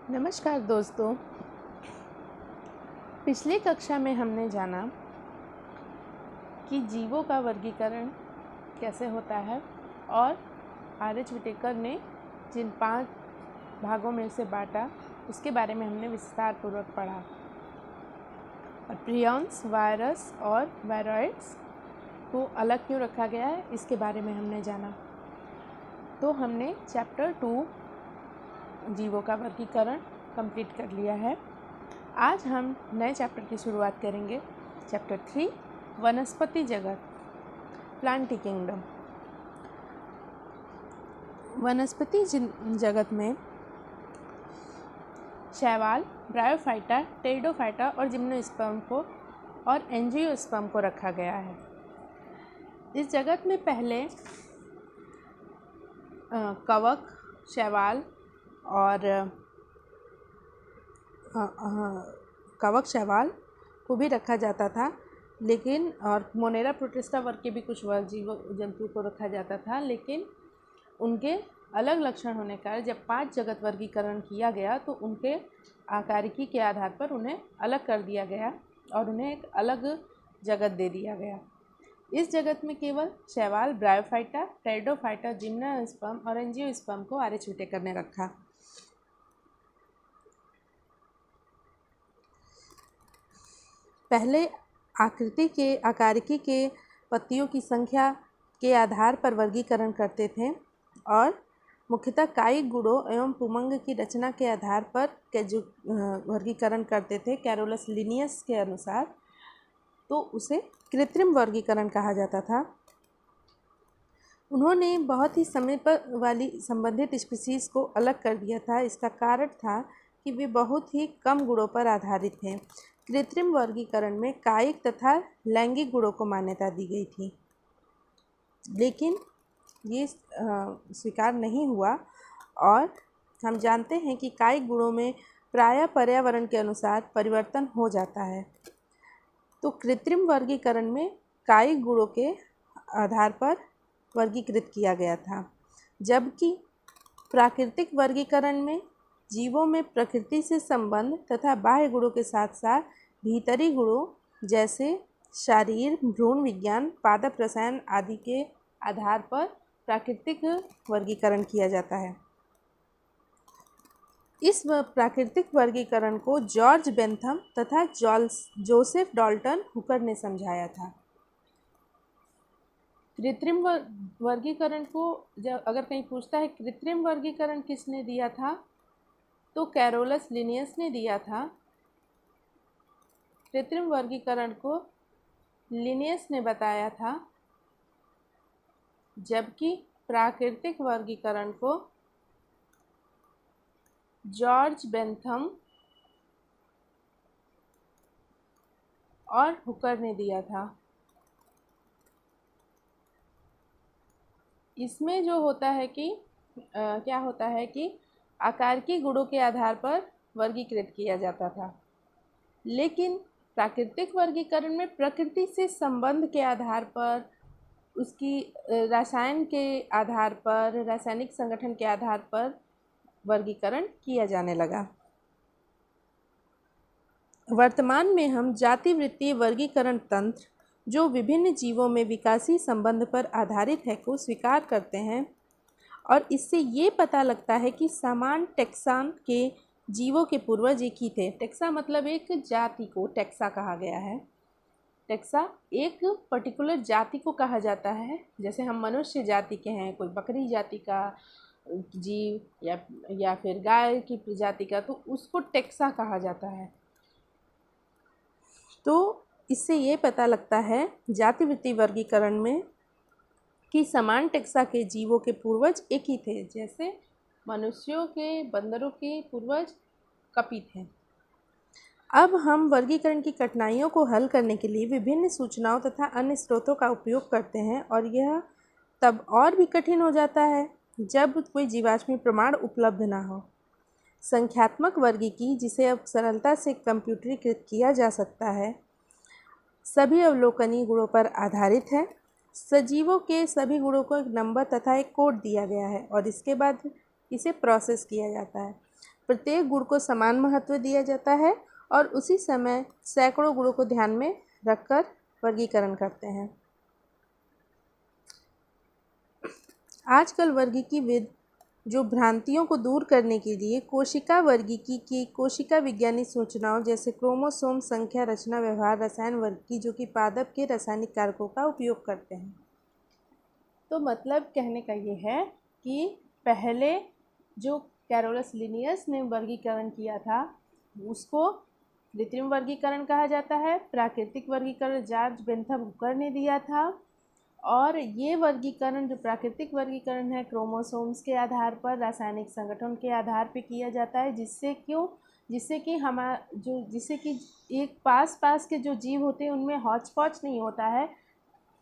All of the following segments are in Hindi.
नमस्कार दोस्तों। पिछली कक्षा में हमने जाना कि जीवों का वर्गीकरण कैसे होता है और आर.एच. व्हिटेकर ने जिन 5 भागों में उसे बांटा उसके बारे में हमने विस्तार पूर्वक पढ़ा। और प्रियॉन्स, वायरस और वायरॉइड्स को अलग क्यों रखा गया है इसके बारे में हमने जाना। तो हमने चैप्टर 2 जीवों का वर्गीकरण कंप्लीट कर लिया है। आज हम नए चैप्टर की शुरुआत करेंगे। चैप्टर 3 वनस्पति जगत, प्लांट किंगडम। वनस्पति जगत में शैवाल, ब्रायोफाइटा, टेरिडोफाइटा और जिम्नोस्पर्म को और एंजियोस्पर्म को रखा गया है। इस जगत में पहले कवक, शैवाल और कवक शैवाल को भी रखा जाता था, लेकिन और मोनेरा प्रोटिस्टा वर्ग के भी कुछ जीव जंतु को रखा जाता था, लेकिन उनके अलग लक्षण होने के कारण जब 5 जगत वर्गीकरण किया गया तो उनके आकारिकी के आधार पर उन्हें अलग कर दिया गया और उन्हें एक अलग जगत दे दिया गया। इस जगत में केवल शैवाल, ब्रायोफाइटा, टेरिडोफाइटा, जिम्नोस्पर्म और एंजियोस्पर्म को आर.एच. व्हिटेकर ने रखा। पहले आकारिकी के पत्तियों की संख्या के आधार पर वर्गीकरण करते थे और मुख्यतः कायिक गुणों एवं पुमंग की रचना के आधार पर वर्गीकरण करते थे कैरोलस लिनियस के अनुसार, तो उसे कृत्रिम वर्गीकरण कहा जाता था। उन्होंने बहुत ही समय पर वाली संबंधित स्पीसीज़ को अलग कर दिया था। इसका कारण था कि वे बहुत ही कम गुणों पर आधारित थे। कृत्रिम वर्गीकरण में कायिक तथा लैंगिक गुणों को मान्यता दी गई थी, लेकिन ये स्वीकार नहीं हुआ और हम जानते हैं कि कायिक गुणों में प्रायः पर्यावरण के अनुसार परिवर्तन हो जाता है। तो कृत्रिम वर्गीकरण में कायिक गुणों के आधार पर वर्गीकृत किया गया था, जबकि प्राकृतिक वर्गीकरण में जीवों में प्रकृति से संबंध तथा बाह्य गुणों के साथ साथ भीतरी गुणों जैसे शारीर, भ्रूण विज्ञान, पादप रसायन आदि के आधार पर प्राकृतिक वर्गीकरण किया जाता है। इस प्राकृतिक वर्गीकरण को जॉर्ज बेंथम तथा जोसेफ डाल्टन हुकर ने समझाया था। कृत्रिम वर्गीकरण को जब अगर कहीं पूछता है कृत्रिम वर्गीकरण किसने दिया था, तो कैरोलस लिनियस ने दिया था। कृत्रिम वर्गीकरण को लिनियस ने बताया था, जबकि प्राकृतिक वर्गीकरण को जॉर्ज बेंथम और हुकर ने दिया था। इसमें जो होता है कि क्या होता है कि आकारिकी गुणों के आधार पर वर्गीकृत किया जाता था, लेकिन प्राकृतिक वर्गीकरण में प्रकृति से संबंध के आधार पर, उसकी रसायन के आधार पर, रासायनिक संगठन के आधार पर वर्गीकरण किया जाने लगा। वर्तमान में हम जातिवृत्तीय वर्गीकरण तंत्र, जो विभिन्न जीवों में विकासीय संबंध पर आधारित है, को स्वीकार करते हैं और इससे ये पता लगता है कि समान टेक्सान के जीवों के पूर्वज एक ही थे। टेक्सा मतलब एक जाति को टेक्सा कहा गया है। टेक्सा एक पर्टिकुलर जाति को कहा जाता है, जैसे हम मनुष्य जाति के हैं, कोई बकरी जाति का जीव या फिर गाय की प्रजाति का, तो उसको टेक्सा कहा जाता है। तो इससे ये पता लगता है जातिवृत्तीय वर्गीकरण में कि समान टेक्सा के जीवों के पूर्वज एक ही थे, जैसे मनुष्यों के, बंदरों के पूर्वज कपी थे। अब हम वर्गीकरण की कठिनाइयों को हल करने के लिए विभिन्न सूचनाओं तथा अन्य स्रोतों का उपयोग करते हैं, और यह तब और भी कठिन हो जाता है जब कोई जीवाश्मीय प्रमाण उपलब्ध ना हो। संख्यात्मक वर्गीकी, जिसे अब सरलता से कंप्यूटरीकृत किया जा सकता है, सभी अवलोकनीय गुणों पर आधारित है। सजीवों के सभी गुणों को एक नंबर तथा एक कोड दिया गया है और इसके बाद इसे प्रोसेस किया जाता है। प्रत्येक गुण को समान महत्व दिया जाता है और उसी समय सैकड़ों गुणों को ध्यान में रखकर वर्गीकरण करते हैं। आजकल वर्गीकीविद जो भ्रांतियों को दूर करने के लिए कोशिका वर्गीकी की कोशिका विज्ञानी सूचनाओं जैसे क्रोमोसोम संख्या, रचना, व्यवहार, रसायन वर्गीकी जो कि पादप के रासायनिक कारकों का उपयोग करते हैं। तो मतलब कहने का ये है कि पहले जो कैरोलस लिनियस ने वर्गीकरण किया था उसको कृत्रिम वर्गीकरण कहा जाता है। प्राकृतिक वर्गीकरण जॉर्ज बेंथम हुकर ने दिया था और ये वर्गीकरण जो प्राकृतिक वर्गीकरण है क्रोमोसोम्स के आधार पर, रासायनिक संगठन के आधार पर किया जाता है, जिससे कि एक पास के जो जीव होते हैं उनमें हौच पौच नहीं होता है।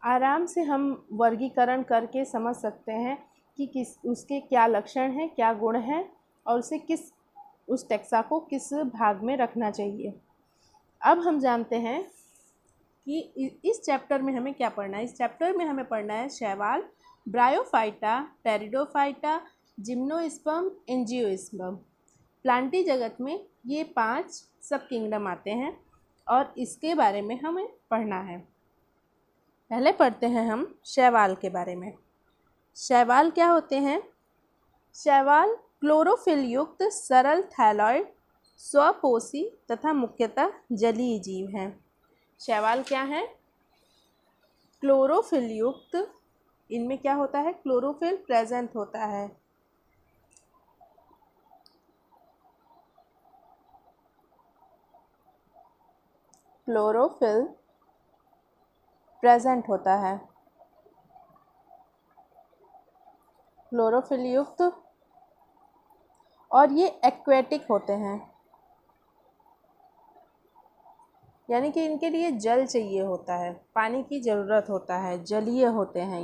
आराम से हम वर्गीकरण करके समझ सकते हैं कि उसके क्या लक्षण हैं, क्या गुण हैं और उस टैक्सा को किस भाग में रखना चाहिए। अब हम जानते हैं कि इस चैप्टर में हमें क्या पढ़ना है। इस चैप्टर में हमें पढ़ना है शैवाल, bryophyta, pteridophyta, gymnosperm, angiosperm. Plantae जगत में ये 5 सब किंगडम आते हैं और इसके बारे में हमें पढ़ना है। पहले पढ़ते हैं हम शैवाल के बारे में। शैवाल क्या होते हैं? शैवाल क्लोरोफिल युक्त सरल थैलॉइड स्वपोषी तथा मुख्यतः जलीय जीव हैं। शैवाल क्या है? क्लोरोफिल युक्त, इनमें क्या होता है? क्लोरोफिल प्रेजेंट होता है। क्लोरोफिल प्रेजेंट होता है, क्लोरोफिल युक्त, और ये एक्वेटिक होते हैं, यानी कि इनके लिए जल चाहिए होता है, पानी की ज़रूरत होता है, जलीय होते हैं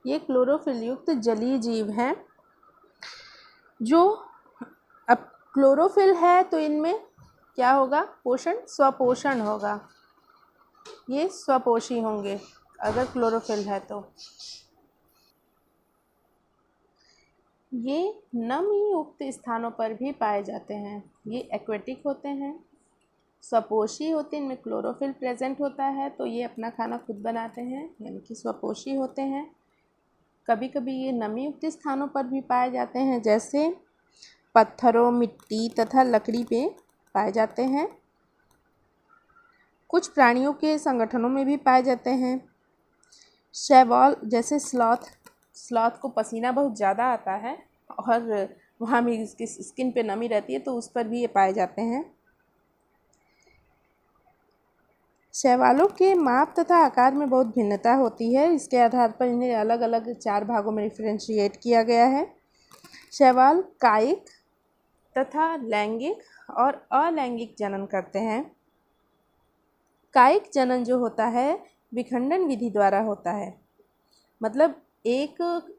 ये क्लोरोफिल युक्त जलीय जीव हैं। जो अब क्लोरोफिल है तो इनमें क्या होगा? पोषण, स्वपोषण होगा। ये स्वपोषी होंगे अगर क्लोरोफिल है तो। ये नमी युक्त स्थानों पर भी पाए जाते हैं। ये एक्वेटिक होते हैं, स्वपोषी होते हैं, इनमें क्लोरोफिल प्रेजेंट होता है तो ये अपना खाना खुद बनाते हैं, यानी कि स्वपोषी होते हैं। कभी कभी ये नमी युक्त स्थानों पर भी पाए जाते हैं, जैसे पत्थरों, मिट्टी तथा लकड़ी पे पाए जाते हैं। कुछ प्राणियों के संगठनों में भी पाए जाते हैं। शैवाल जैसे स्लॉथ को पसीना बहुत ज़्यादा आता है और वहाँ भी इसकी स्किन पे नमी रहती है तो उस पर भी ये पाए जाते हैं। शैवालों के माप तथा आकार में बहुत भिन्नता होती है। इसके आधार पर इन्हें अलग अलग 4 भागों में डिफरेंशिएट किया गया है। शैवाल कायिक तथा लैंगिक और अलैंगिक जनन करते हैं। कायिक जनन जो होता है विखंडन विधि द्वारा होता है, मतलब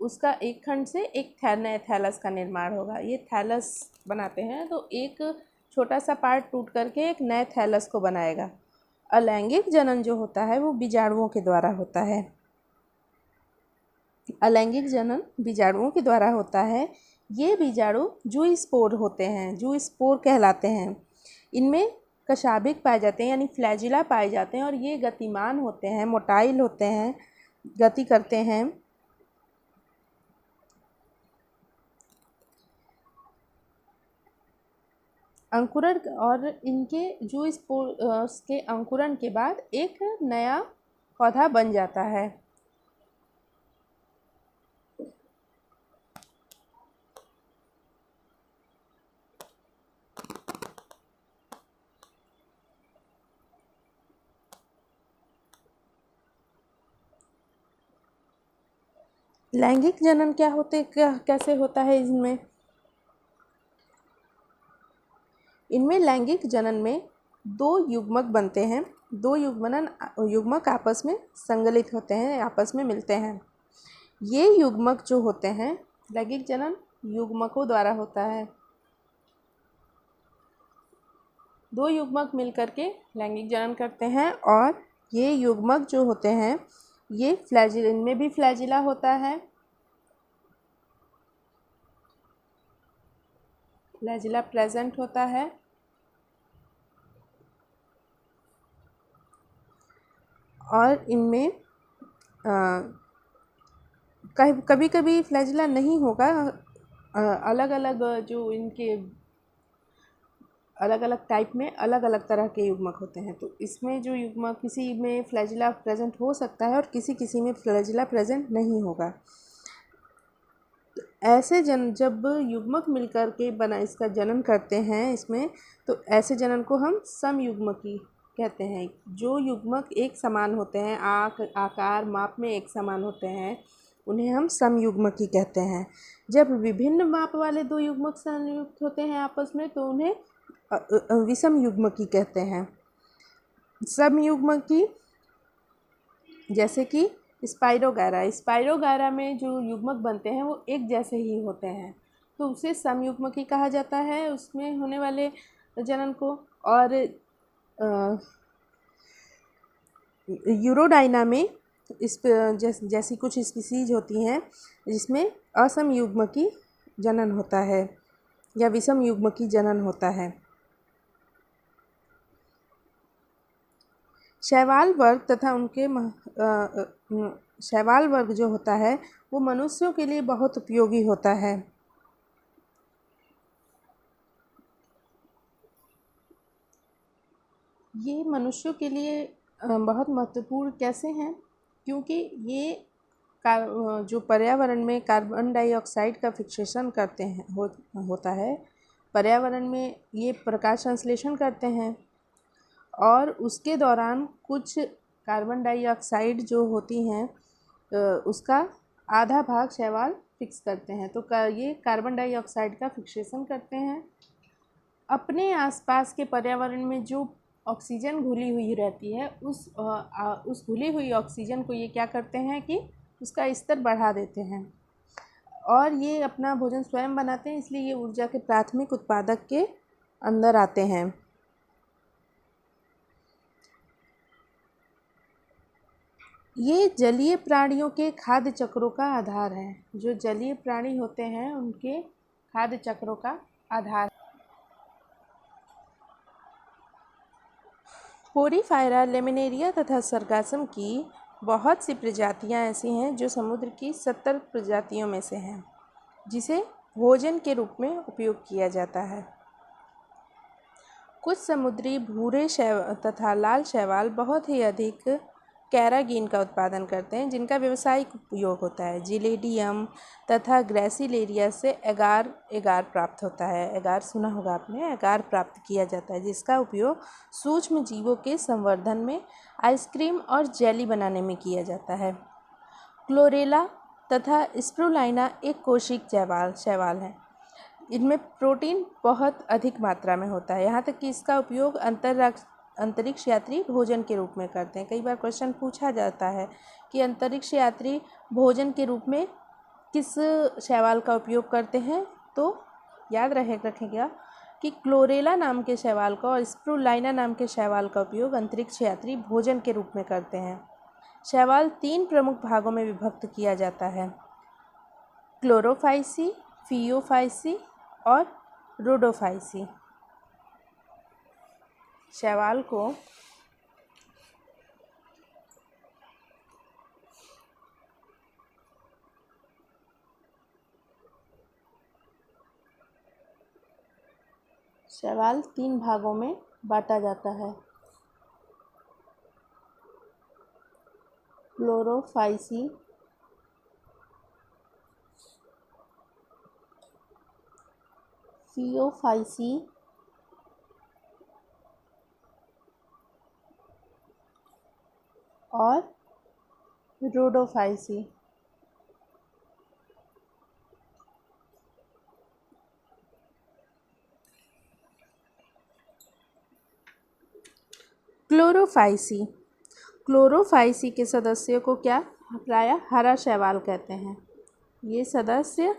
उसका एक खंड से एक नए थैलस का निर्माण होगा। ये थैलस बनाते हैं तो एक छोटा सा पार्ट टूट करके एक नए थैलस को बनाएगा। अलैंगिक जनन जो होता है वो बीजाणुओं के द्वारा होता है। अलैंगिक जनन बीजाणुओं के द्वारा होता है। ये बीजाणु जूस्पोर होते हैं, जूस्पोर कहलाते हैं। इनमें कशाभिक पाए जाते हैं, यानी फ्लैजिला पाए जाते हैं और ये गतिमान होते हैं, मोटाइल होते हैं, गति करते हैं। अंकुरण और इनके जूस्पोर्स के अंकुरण के बाद एक नया पौधा बन जाता है। लैंगिक जनन कैसे होता है? इनमें लैंगिक जनन में 2 युग्मक बनते हैं। 2 युग्मक आपस में संगलित होते हैं, आपस में मिलते हैं। ये युग्मक जो होते हैं, लैंगिक जनन युग्मकों द्वारा होता है। 2 युग्मक मिलकर के लैंगिक जनन करते हैं और ये युग्मक जो होते हैं ये फ्लैजिला, इनमें भी फ्लैजिला होता है, फ्लैजिला प्रेजेंट होता है। और इनमें कभी कभी फ्लैजिला नहीं होगा, अलग अलग जो इनके अलग अलग टाइप में अलग अलग तरह के युग्मक होते हैं। तो इसमें जो युग्मक, किसी में फ्लैजिला प्रेजेंट हो सकता है और किसी में फ्लैजिला प्रेजेंट नहीं होगा। तो ऐसे जब युग्मक मिलकर के इसका जनन करते हैं इसमें, तो ऐसे जनन को हम समयुग्मकी कहते हैं। जो युग्मक एक समान होते हैं, आकार माप में एक समान होते हैं, उन्हें हम समयुग्मकी कहते हैं। जब विभिन्न माप वाले दो युग्मक संयुक्त होते हैं आपस में, तो उन्हें विषम युग्मकी कहते हैं। समयुग्मकी जैसे कि स्पाइरोगायरा में जो युग्मक बनते हैं वो एक जैसे ही होते हैं, तो उसे समयुग्मकी कहा जाता है, उसमें होने वाले जनन को। और यूरोडाइना में जैसी कुछ स्पीसीज होती हैं जिसमें असमयुग्मकी जनन होता है या विषम युग्मकी जनन होता है। शैवाल वर्ग तथा उनके शैवाल वर्ग जो होता है वो मनुष्यों के लिए बहुत उपयोगी होता है। ये मनुष्यों के लिए बहुत महत्वपूर्ण कैसे हैं, क्योंकि ये जो पर्यावरण में कार्बन डाइऑक्साइड का फिक्सेशन करते हैं होता है, पर्यावरण में ये प्रकाश संश्लेषण करते हैं और उसके दौरान कुछ कार्बन डाइऑक्साइड जो होती हैं उसका आधा भाग शैवाल फिक्स करते हैं। तो ये कार्बन डाइऑक्साइड का फिक्सेशन करते हैं। अपने आसपास के पर्यावरण में जो ऑक्सीजन घुली हुई रहती है, उस घुली हुई ऑक्सीजन को ये क्या करते हैं कि उसका स्तर बढ़ा देते हैं और ये अपना भोजन स्वयं बनाते हैं, इसलिए ये ऊर्जा के प्राथमिक उत्पादक के अंदर आते हैं। ये जलीय प्राणियों के खाद्य चक्रों का आधार है। जो जलीय प्राणी होते हैं उनके खाद्य चक्रों का आधार। पोरीफायरा, लेमिनेरिया तथा सरगासम की बहुत सी प्रजातियां ऐसी हैं जो समुद्र की 70 प्रजातियों में से हैं, जिसे भोजन के रूप में उपयोग किया जाता है। कुछ समुद्री भूरे तथा लाल शैवाल बहुत ही अधिक कैरागीन का उत्पादन करते हैं, जिनका व्यावसायिक उपयोग होता है। जिलेडियम तथा ग्रेसिलेरिया से एगार प्राप्त होता है। एगार सुना होगा आपने, एगार प्राप्त किया जाता है, जिसका उपयोग सूक्ष्म जीवों के संवर्धन में, आइसक्रीम और जेली बनाने में किया जाता है। क्लोरेला तथा स्प्रुलाइना एक कोशिक शैवाल हैं। इनमें प्रोटीन बहुत अधिक मात्रा में होता है, यहाँ तक कि इसका उपयोग अंतरिक्ष यात्री भोजन के रूप में करते हैं। कई बार क्वेश्चन पूछा जाता है कि अंतरिक्ष यात्री भोजन के रूप में किस शैवाल का उपयोग करते हैं, तो याद रखेगा कि क्लोरेला नाम के शैवाल का और स्प्रुलाइना नाम के शैवाल का उपयोग अंतरिक्ष यात्री भोजन के रूप में करते हैं। शैवाल 3 प्रमुख भागों में विभक्त किया जाता है: क्लोरोफाइसी, फियोफाइसी और रोडोफाइसी। शैवाल को शैवाल 3 भागों में बांटा जाता है: क्लोरोफाइसी, फियोफाइसी और रोडोफाइसी। क्लोरोफाइसी के सदस्यों को क्या प्रायः हरा शैवाल कहते हैं। ये सदस्य